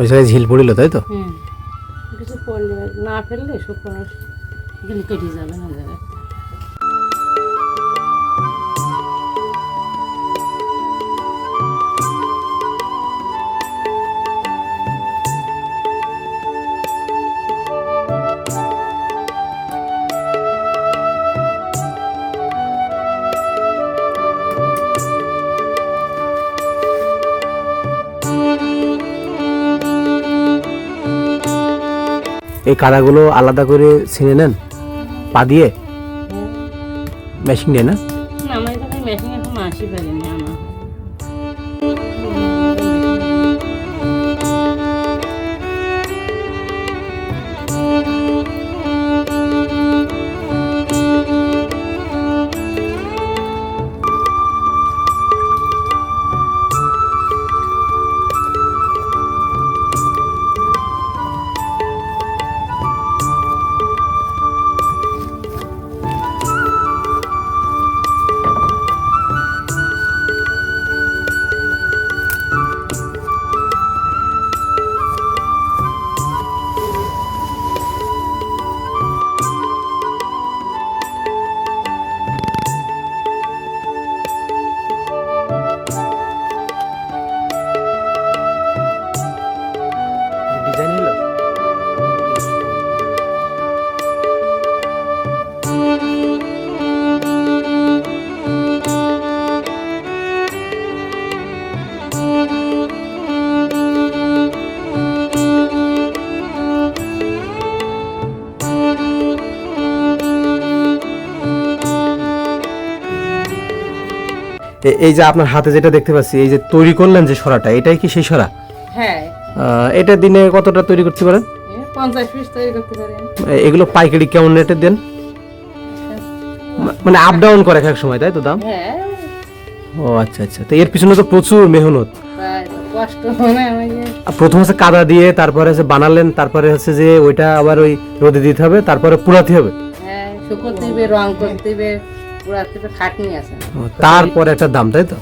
ওই জায়গায় ঝিল পড়িল তাই তো? কিছু পড়লে না ফেললে শুকনো গেলে কেটে যাবে না জায়গায়। এই কাদাগুলো আলাদা করে ছিঁড়ে নেন পা দিয়ে, মেশিন দিয়ে না? না আমার এখানে মেশিন এখন আসি পারিনি আমার। ডিজাইন হলো এই যে আপনার হাতে যেটা দেখতে পাচ্ছি, এই যে তৈরি করলেন যে সরাটা, এটাই কি সেই সরা? হ্যাঁ। এটা দিনে কতটা তৈরি করতে পারেন? 50 পিস তৈরি করতে পারেন। এগুলো পাইকারি কেমন রেটে দেন? মানে আপ ডাউন করে এক সময় তাই তো দাম? হ্যাঁ। ও আচ্ছা আচ্ছা, তো এর পিছনে তো প্রচুর মেহনত, কষ্ট হয় আমাদের। প্রথম হচ্ছে কাদা দিয়ে, তারপরে হচ্ছে বানালেন, তারপরে হচ্ছে যে ওইটা আবার ওই রোদে দিতে হবে, তারপরে পুরাতে হবে। হ্যাঁ, শুকোতে হবে, রং করতে হবে, পুরাতে হবে, খাটনি আছে। তারপরে একটা দাম তাই তো?